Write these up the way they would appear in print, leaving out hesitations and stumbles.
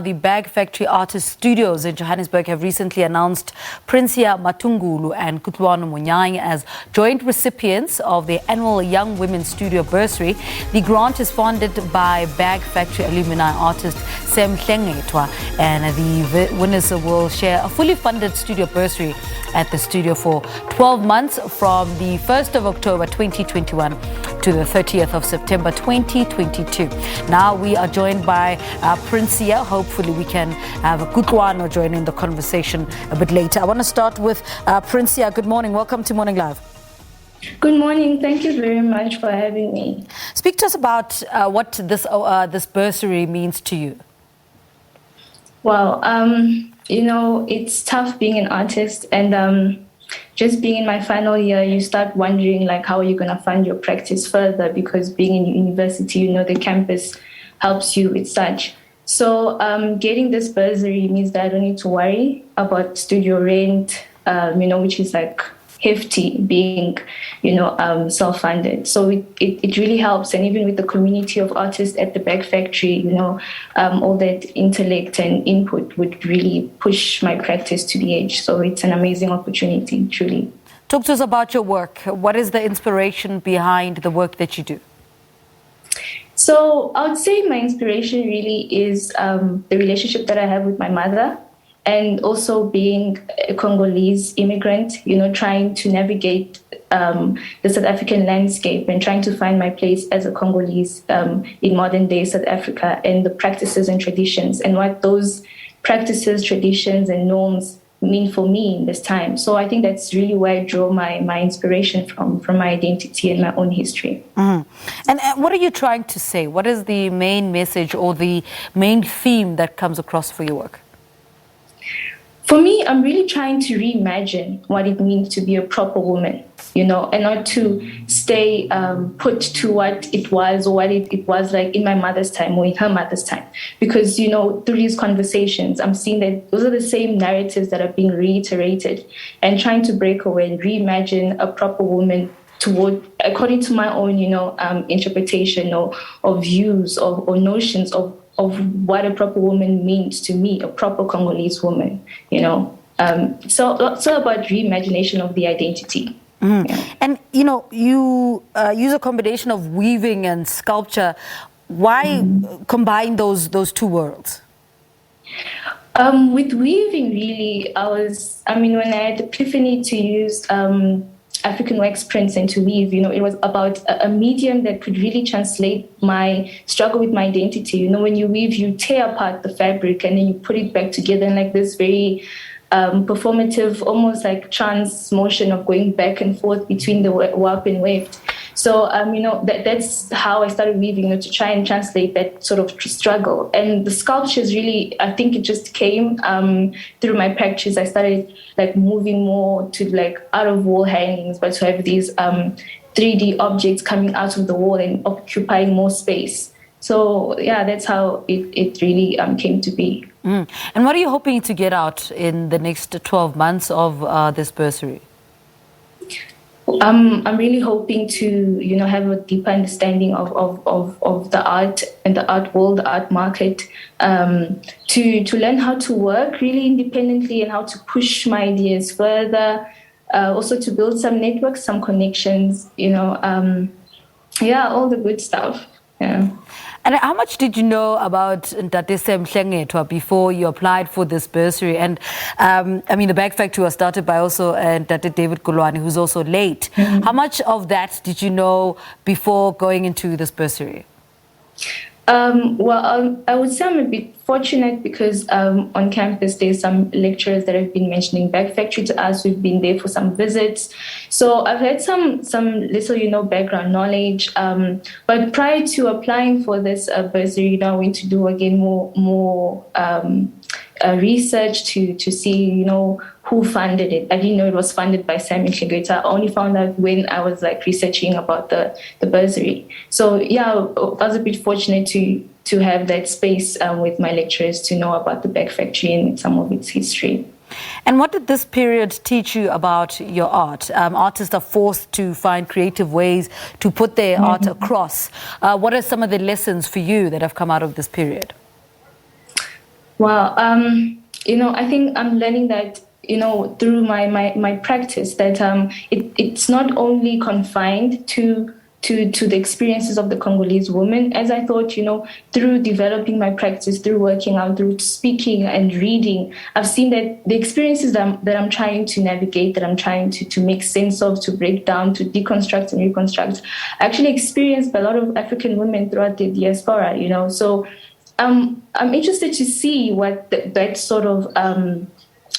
The Bag Factory Artist Studios in Johannesburg have recently announced Princia Matungulu and Kutlwano Monyai as joint recipients of the annual Young Women Studio Bursary. The grant is funded by Bag Factory alumni artist Sam Hlengetwa, and the winners will share a fully funded studio bursary at the studio for 12 months from the 1st of October 2021 to the 30th of September 2022. Now we are joined by Princia. Hopefully we can have Kutlwano joining the conversation a bit later. I want to start with Princia. Good morning. Welcome to Morning Live. Good morning. Thank you very much for having me. Speak to us about what this bursary means to you. Well, it's tough being an artist, and just being in my final year, you start wondering how are you going to fund your practice further, because being in university, the campus helps you with such. So getting this bursary means that I don't need to worry about studio rent, which is hefty being, self-funded. So it really helps. And even with the community of artists at the Bag Factory, all that intellect and input would really push my practice to the edge. So it's an amazing opportunity, truly. Talk to us about your work. What is the inspiration behind the work that you do? So I would say my inspiration really is the relationship that I have with my mother. And also being a Congolese immigrant, trying to navigate the South African landscape and trying to find my place as a Congolese in modern day South Africa, and the practices and traditions and what those practices, traditions and norms mean for me in this time. So I think that's really where I draw my inspiration from my identity and my own history. Mm-hmm. And what are you trying to say? What is the main message or the main theme that comes across for your work? For me, I'm really trying to reimagine what it means to be a proper woman, and not to stay put to what it was or what it was like in my mother's time or in her mother's time. Because, through these conversations, I'm seeing that those are the same narratives that are being reiterated, and trying to break away and reimagine a proper woman according to my own, interpretation or views or notions of what a proper woman means to me, a proper Congolese woman, So it's all about reimagination of the identity. Mm. Yeah. And, you use a combination of weaving and sculpture. Why combine those two worlds? With weaving, really, when I had the epiphany to use African wax prints and to weave, it was about a medium that could really translate my struggle with my identity. When you weave, you tear apart the fabric and then you put it back together in this very performative, almost like trance motion of going back and forth between the warp and weft. So, that's how I started weaving, to try and translate that sort of struggle. And the sculptures really, I think it just came through my practice. I started moving more to out of wall hangings, but to have these 3D objects coming out of the wall and occupying more space. So, yeah, that's how it really came to be. Mm. And what are you hoping to get out in the next 12 months of this bursary? I'm really hoping to, have a deeper understanding of the art and the art world, the art market, to learn how to work really independently and how to push my ideas further. Also to build some networks, some connections, all the good stuff. Yeah. And how much did you know about Ntate Sam Hlengetwa before you applied for this bursary? And the Bag Factory was started by also Ntate David Kutlwano, who's also late. Mm-hmm. How much of that did you know before going into this bursary? I would say I'm a bit fortunate because on campus there's some lecturers that have been mentioning Bag Factory to us. We've been there for some visits. So I've had some little, background knowledge. But prior to applying for this bursary, I went to do again more research to see, who funded it. I didn't know it was funded by Sam Hlengetwa. I only found out when I was researching about the bursary. So yeah, I was a bit fortunate to have that space with my lecturers to know about the Bag Factory and some of its history. And what did this period teach you about your art? Artists are forced to find creative ways to put their art across. What are some of the lessons for you that have come out of this period? Wow. I think I'm learning that, through my practice, that it's not only confined to the experiences of the Congolese woman. As I thought, through developing my practice, through working out, through speaking and reading, I've seen that the experiences that I'm trying to navigate, that I'm trying to make sense of, to break down, to deconstruct and reconstruct, I actually experienced by a lot of African women throughout the diaspora, So I'm interested to see what that sort of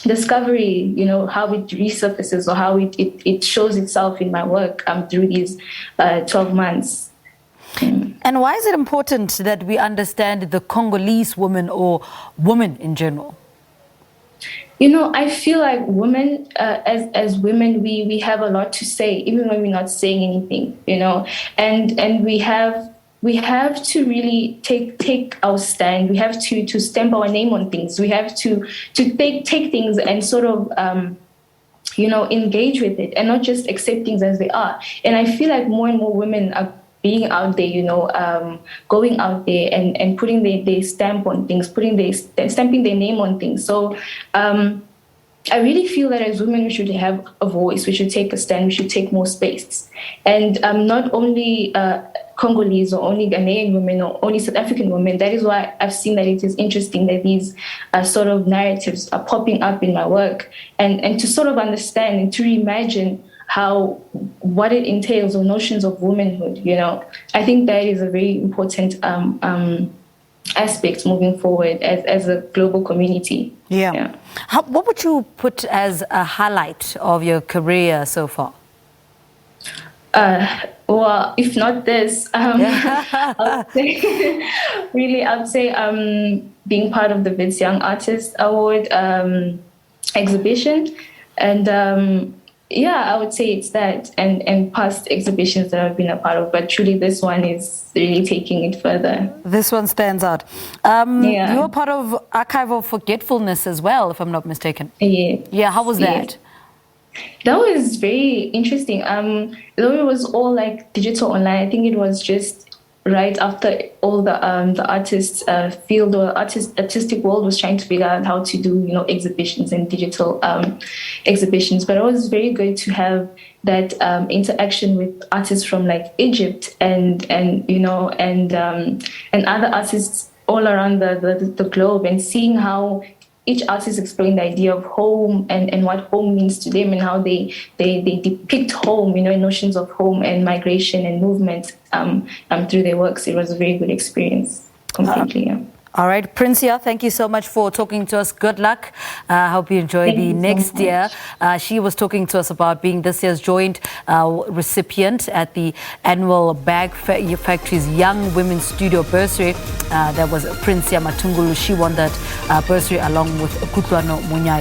discovery, how it resurfaces or how it shows itself in my work through these 12 months. And why is it important that we understand the Congolese woman or woman in general? I feel like women, as women, we have a lot to say, even when we're not saying anything, and we have to really take our stand. We have to stamp our name on things. We have to take things and sort of, engage with it and not just accept things as they are. And I feel like more and more women are being out there, going out there and putting their stamp on things, stamping their name on things. So I really feel that as women, we should have a voice. We should take a stand. We should take more space. And not only Congolese or only Ghanaian women or only South African women. That is why I've seen that it is interesting that these sort of narratives are popping up in my work, and to sort of understand and to reimagine what it entails or notions of womanhood. I think that is a very important aspect moving forward as a global community. Yeah. What would you put as a highlight of your career so far? Well, if not this, I'd say being part of the Wits Young Artist Award exhibition, and I would say it's that, and past exhibitions that I've been a part of, but truly this one is really taking it further. This one stands out. You were part of Archive of Forgetfulness as well, if I'm not mistaken. Yeah, how was that? That was very interesting. Though it was all like digital online, I think it was just right after all the artist field or artistic world was trying to figure out how to do exhibitions and digital exhibitions. But it was very good to have that interaction with artists from like Egypt and other artists all around the globe, and seeing how each artist explained the idea of home and what home means to them, and how they depict home, notions of home and migration and movement through their works. It was a very good experience, completely. All right, Princia, thank you so much for talking to us. Good luck. I hope you enjoy the next year. She was talking to us about being this year's joint recipient at the annual Bag Factory's Young Women's Studio Bursary. That was Princia Matungulu. She won that bursary along with Kutlwano, Monyai.